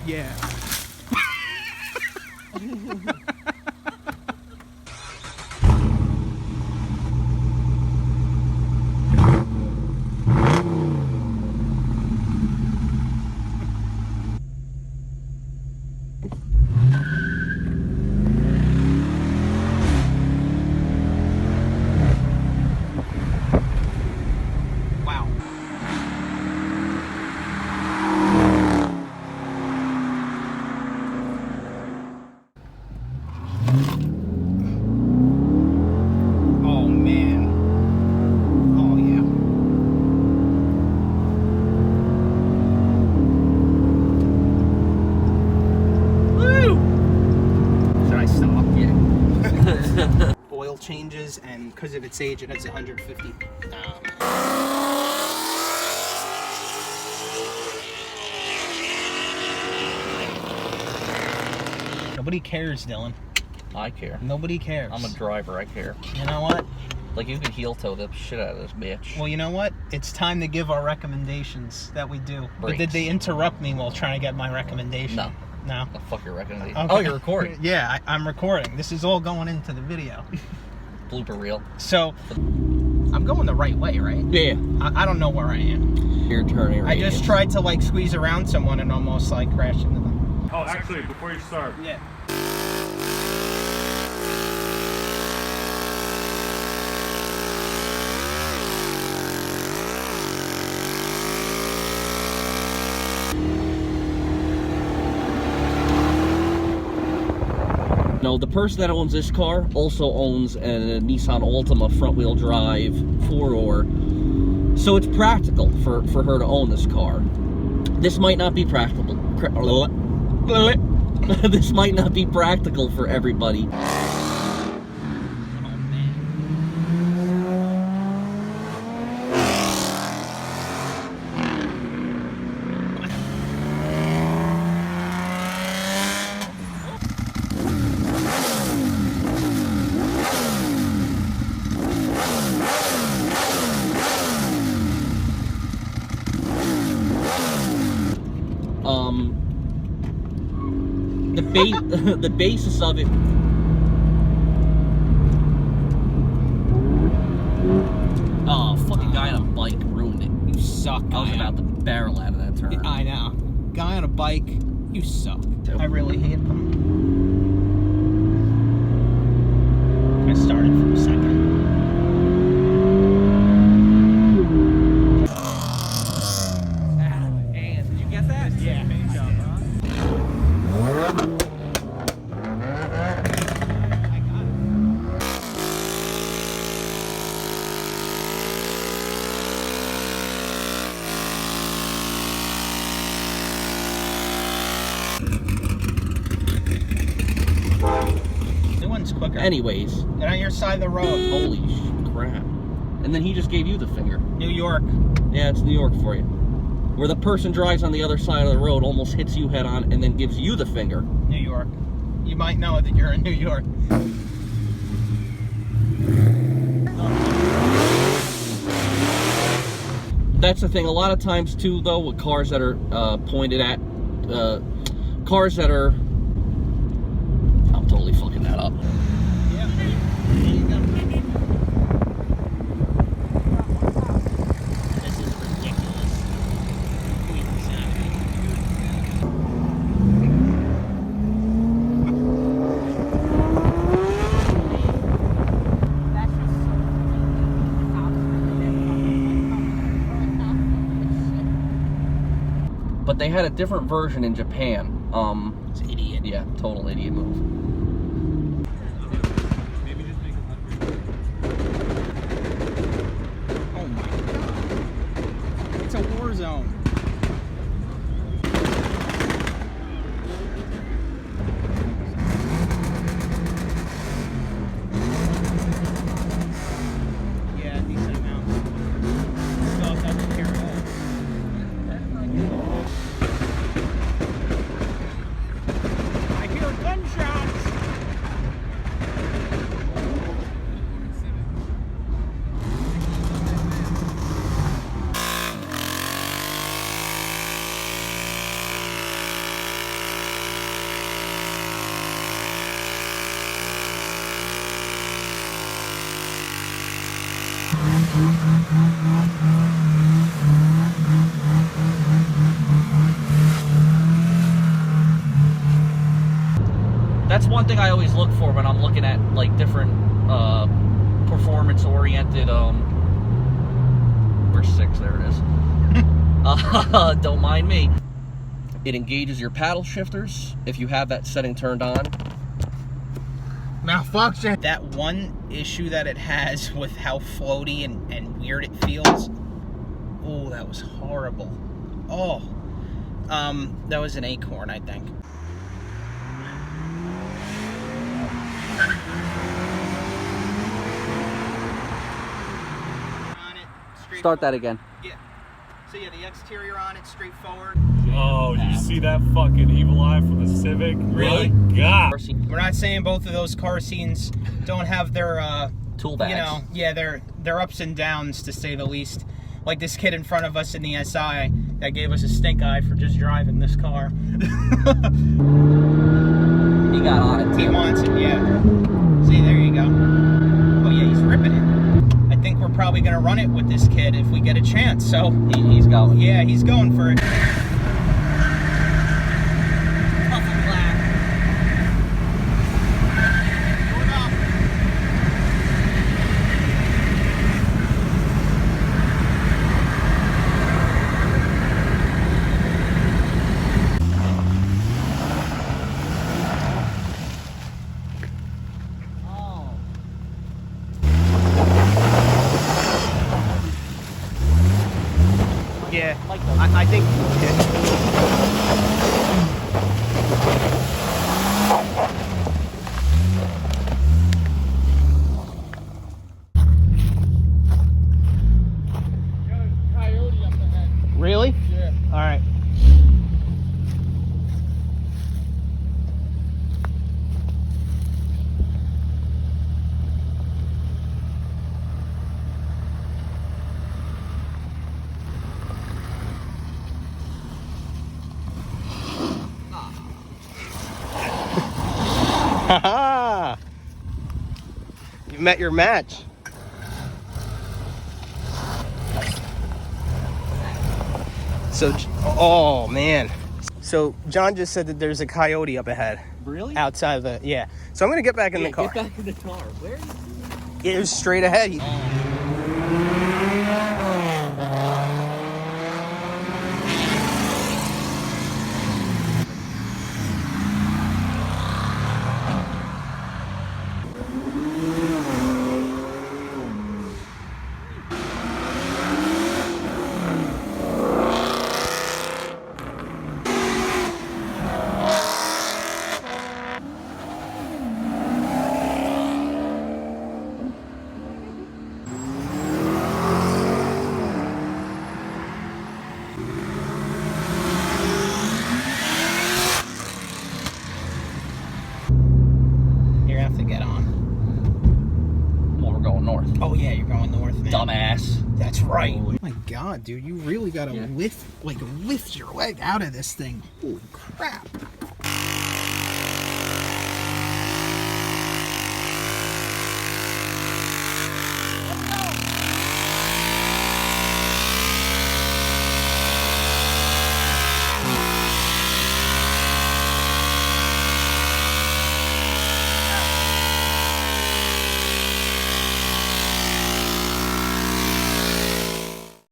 Yeah. Oil changes, and because of its age, it has 150. Nobody cares, Dylan. I care. Nobody cares. I'm a driver, I care. You know what? Like, you can heel toe the shit out of this bitch. Well, you know what? It's time to give our recommendations that we do. Brakes. But did they interrupt me while trying to get my recommendation? No. No? Oh, fuck your recommendation. Okay. Oh, you're recording. Yeah, I'm recording. This is all going into the video. Blooper reel. So, I'm going the right way, right? Yeah. I don't know where I am. You're turning I just tried to, like, squeeze around someone and almost, like, crashed into them. Oh, actually, before you start. Yeah. No, the person that owns this car also owns a Nissan Altima front-wheel drive 4-door. So it's practical for her to own this car. This might not be practical. This might not be practical for everybody. The basis of it. Oh, fucking guy on a bike ruined it. You suck. I was about to barrel out of that turn. I know. Guy on a bike, you suck. I really hate them. I started for a second. And did you get that? Yeah. Quicker. Anyways, get on your side of the road. Holy crap. And then he just gave you the finger. New York. Yeah, it's New York for you. Where the person drives on the other side of the road, almost hits you head on, and then gives you the finger. New York. You might know that you're in New York. That's the thing. A lot of times, too, though, with cars that are pointed at, cars that are... I'm totally fucking that up. Yeah, there you go. This is ridiculous. But they had a different version in Japan. It's an idiot. Yeah, total idiot move. Oh my god. It's a war zone. Yeah, decent amount. Still have to carry I hear gunshots! That's one thing I always look for when I'm looking at like different performance-oriented. Where's 6? There it is. Don't mind me. It engages your paddle shifters if you have that setting turned on. Malfunction. That one issue that it has with how floaty and weird it feels. Oh, that was horrible. Oh, that was an Acorn, I think. Start that again. Yeah. So yeah, the exterior on it, straightforward. Oh, did you see that fucking evil eye from the Civic? Really? My God. We're not saying both of those car scenes don't have their Tool bags. you know, yeah, their ups and downs, to say the least. Like this kid in front of us in the SI that gave us a stink eye for just driving this car. He got on it too. He wants it, yeah. See, there you go. Oh yeah, he's ripping it. I think we're probably gonna run it with this kid if we get a chance. So He's going. yeah, he's going for it. Yeah, I think. Coyote up ahead. Really? Yeah. All right. Haha! You met your match. So, oh man. So John just said that there's a coyote up ahead. Really? Outside of the, yeah. So I'm gonna get back in the car. Get back in the car. Where? It was straight ahead. You're gonna have to get on. Well, we're going north. Oh yeah, you're going north, man. Dumbass. That's right. Oh my God, dude, you really gotta lift your leg out of this thing. Holy crap.